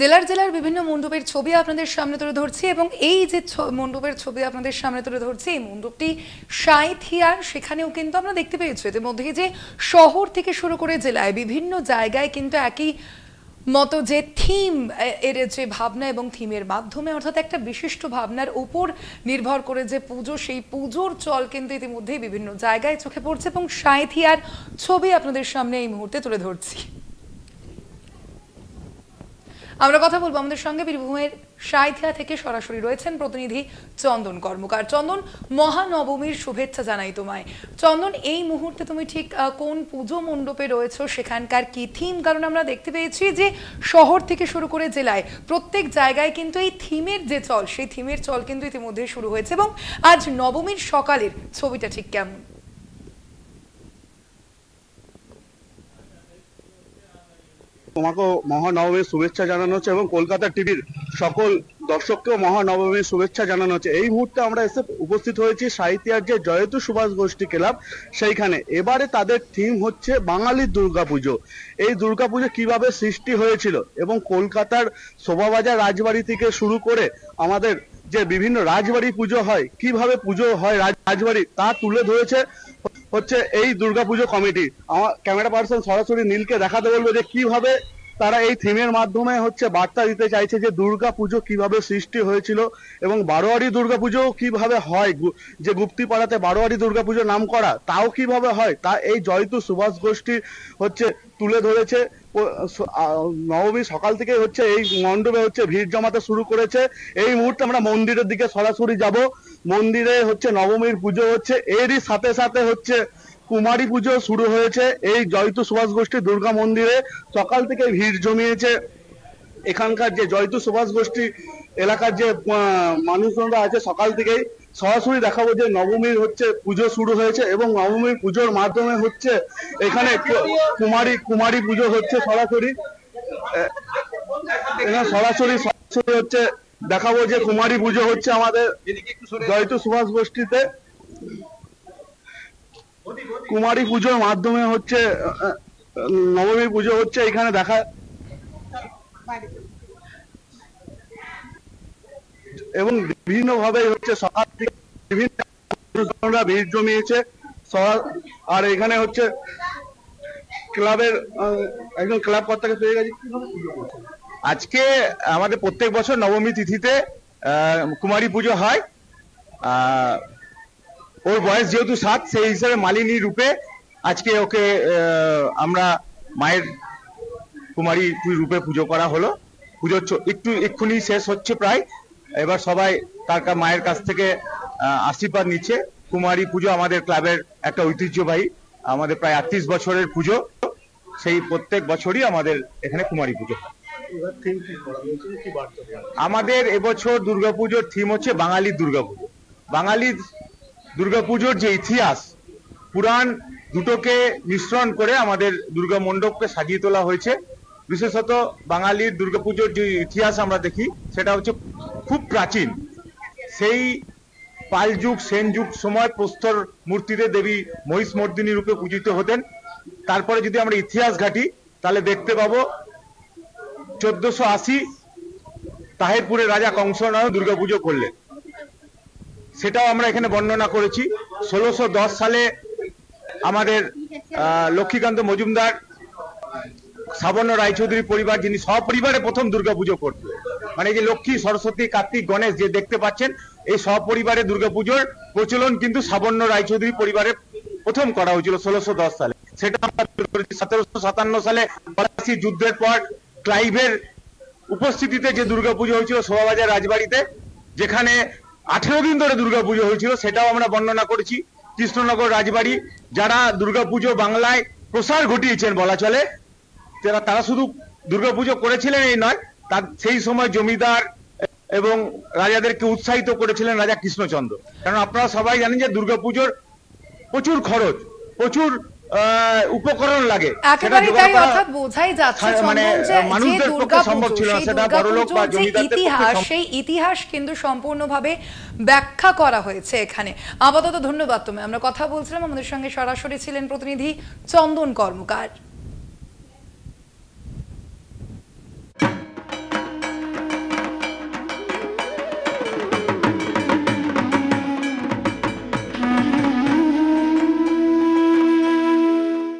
জেলার জেলার বিভিন্ন মণ্ডপের ছবি আপনাদের সামনে তুলে ধরছি এবং এই যে মণ্ডপের ছবি আপনাদের সামনে তুলে ধরছি এই মণ্ডপটি সাঁইথিয়ার, সেখানেও কিন্তু আমরা দেখতে পেয়েছি ইতিমধ্যে যে শহর থেকে শুরু করে জেলায় বিভিন্ন জায়গায় কিন্তু একই মতো যে থিম, এর যে ভাবনা এবং থিমের মাধ্যমে অর্থাৎ একটা বিশিষ্ট ভাবনার উপর নির্ভর করে যে পুজো, সেই পুজোর চল কিন্তু ইতিমধ্যেই বিভিন্ন জায়গায় চোখে পড়ছে এবং সাঁইথিয়ার ছবি আপনাদের সামনে এই মুহূর্তে তুলে ধরছি। আমরা কথা বলবো আমাদের সঙ্গে বীরভূমের সাঁইথিয়া থেকে সরাসরি রয়েছেন প্রতিনিধি চন্দন কর্মকার। চন্দন, মহানবমীর শুভেচ্ছা জানাই তোমায়। চন্দন, এই মুহূর্তে তুমি ঠিক কোন পুজো মণ্ডপে রয়েছো, সেখানকার কি থিম? কারণ আমরা দেখতে পেয়েছি যে শহর থেকে শুরু করে জেলায় প্রত্যেক জায়গায় কিন্তু এই থিমের যে চল, সেই থিমের চল কিন্তু ইতিমধ্যে শুরু হয়েছে এবং আজ নবমীর সকালের ছবিটা ঠিক কেমন? তোমাকেও মহানবমীর শুভেচ্ছা জানানো হচ্ছে এবং কলকাতা টিভির সকল দর্শককেও মহানবমীর শুভেচ্ছা জানানো হচ্ছে। এই মুহূর্তে আমরা এসে উপস্থিত হয়েছি সাঁইথিয়ার যে জয়তু সুভাষ গোষ্ঠী ক্লাব, সেইখানে। এবারে তাদের থিম হচ্ছে বাঙালির দুর্গাপুজো। এই দুর্গাপুজো কিভাবে সৃষ্টি হয়েছিল এবং কলকাতার শোভাবাজার রাজবাড়ি থেকে শুরু করে আমাদের যে বিভিন্ন রাজবাড়ি পুজো হয়, কিভাবে পুজো হয় রাজবাড়ি, তা তুলে ধরেছে হচ্ছে এই দুর্গাপুজো কমিটি। আমার ক্যামেরা পার্সন সরাসরি নীলকে দেখাতে বলবো যে কিভাবে তারা এই থিমের মাধ্যমে হচ্ছে বার্তা দিতে চাইছে যে দুর্গাপুজো কিভাবে সৃষ্টি হয়েছিল এবং বারোয়ারি দুর্গাপুজো কিভাবে হয়, যে গুপ্তিপাড়াতে বারোয়ারি দুর্গাপুজো নাম করা, তাও কিভাবে হয়, তা এই জয়তু সুভাষ গোষ্ঠী হচ্ছে তুলে ধরেছে। নবমী সকাল থেকে হচ্ছে এই মণ্ডপে হচ্ছে ভিড় জমাতে শুরু করেছে। এই মুহূর্তে আমরা মন্দিরের দিকে সরাসরি যাব। মন্দিরে হচ্ছে নবমীর পুজো হচ্ছে, এরই সাথে সাথে হচ্ছে কুমারী পুজো শুরু হয়েছে এই জয়তু সুভাষ গোষ্ঠী দুর্গা মন্দিরে। সকাল থেকে ভিড় জমিয়েছে এখানকার যে জয়তু সুভাষ গোষ্ঠী এলাকার যে মানুষজনরা আছে। সকাল থেকেই সরাসরি দেখাবো যে নবমীর হচ্ছে পুজো শুরু হয়েছে এবং নবমীর পুজোর মাধ্যমে হচ্ছে এখানে কুমারী পুজো হচ্ছে সরাসরি। সরাসরি হচ্ছে দেখাবো যে কুমারী পুজো হচ্ছে আমাদের জয়তু সুভাষ গোষ্ঠীতে। কুমারী পুজোর মাধ্যমে হচ্ছে নবমী পুজো হচ্ছে এখানে দেখা, এবং বিভিন্ন ভাবে হচ্ছে সকাল থেকে বিভিন্ন ভিড় জমিয়েছে। আর এখানে হচ্ছে ক্লাবের একজন ক্লাব কর্তাকে পেয়ে গেছি। আজকে আমাদের প্রত্যেক বছর নবমী তিথিতে কুমারী পুজো হয়। ওর বয়স যেহেতু 7, সেই হিসাবে মালিনী রূপে আজকে ওকে আমরা মায়ের কুমারী রূপে পুজো করা হলো। পুজো এক্ষুনি শেষ হচ্ছে প্রায়। এবার সবাই তার মায়ের কাছ থেকে আশীর্বাদ নিচ্ছে। কুমারী পুজো আমাদের ক্লাবের একটা ঐতিহ্যবাহী, আমাদের প্রায় 38 বছরের পুজো। সেই প্রত্যেক বছরই আমাদের এখানে কুমারী পুজো। আমাদের এবছর দুর্গাপুজোর থিম হচ্ছে বাঙালির দুর্গাপুজো। বাঙালির দুর্গাপুজোর যে ইতিহাস, পুরাণ দুটোকে মিশ্রণ করে আমাদের দুর্গা মণ্ডপকে সাজিয়ে তোলা হয়েছে। বিশেষত বাঙালির দুর্গাপুজোর যে ইতিহাস আমরা দেখি, সেটা হচ্ছে খুব প্রাচীন। সেই পাল যুগ, সেন যুগ সময় প্রস্তর মূর্তিতে দেবী মহিষমর্দিনী রূপে পূজিত হতেন। তারপরে যদি আমরা ইতিহাস ঘাঁটি তাহলে দেখতে পাবো 1480 তাহেরপুরের রাজা কংসনায় দুর্গাপুজো করলেন, সেটাও আমরা এখানে বর্ণনা করেছি। 1610 সালে আমাদের লক্ষ্মীকান্ত মজুমদার, সাবর্ণ রায়চৌধুরী পরিবার, যিনি সপরিবারে প্রথম দুর্গাপুজো করতেন, মানে যে লক্ষ্মী, সরস্বতী, কার্তিক, গণেশ যে দেখতে পাচ্ছেন, এই সপরিবারে দুর্গাপুজোর প্রচলন কিন্তু সাবর্ণ রায়চৌধুরী পরিবারে প্রথম করা হয়েছিল 1610 সালে। সেটা আমরা 1757 সালে পলাশী যুদ্ধের পর ক্লাইভের উপস্থিতিতে যে দুর্গাপুজো হয়েছিল শোভাবাজার রাজবাড়িতে, যেখানে 18 দিন ধরে দুর্গাপুজো হয়েছিল, সেটাও আমরা বর্ণনা করেছি। কৃষ্ণনগর রাজবাড়ি যারা দুর্গাপুজো বাংলায় প্রসার ঘটিয়েছেন বলা চলে, তারা শুধু দুর্গাপুজো করেছিলেন এই নয়, তার সেই সময় জমিদার এবং রাজাদেরকে উৎসাহিত করেছিলেন রাজা কৃষ্ণচন্দ্র। কারণ আপনারা সবাই জানেন যে দুর্গাপুজোর প্রচুর খরচ, প্রচুর উপকরণ লাগে। একেবারে তাই, অর্থাৎ বোঝাই যাচ্ছে মানুষদের পক্ষে সম্ভব ছিল না। সেটা বড়লোক বা জমিদারদের পক্ষে সেই ইতিহাস কিন্তু সম্পূর্ণভাবে ব্যাখ্যা করা হয়েছে এখানে। আপাতত ধন্যবাদ তুমি। আমরা কথা বলছিলাম, আমাদের সঙ্গে সরাসরি ছিলেন প্রতিনিধি চন্দন কর্মকার।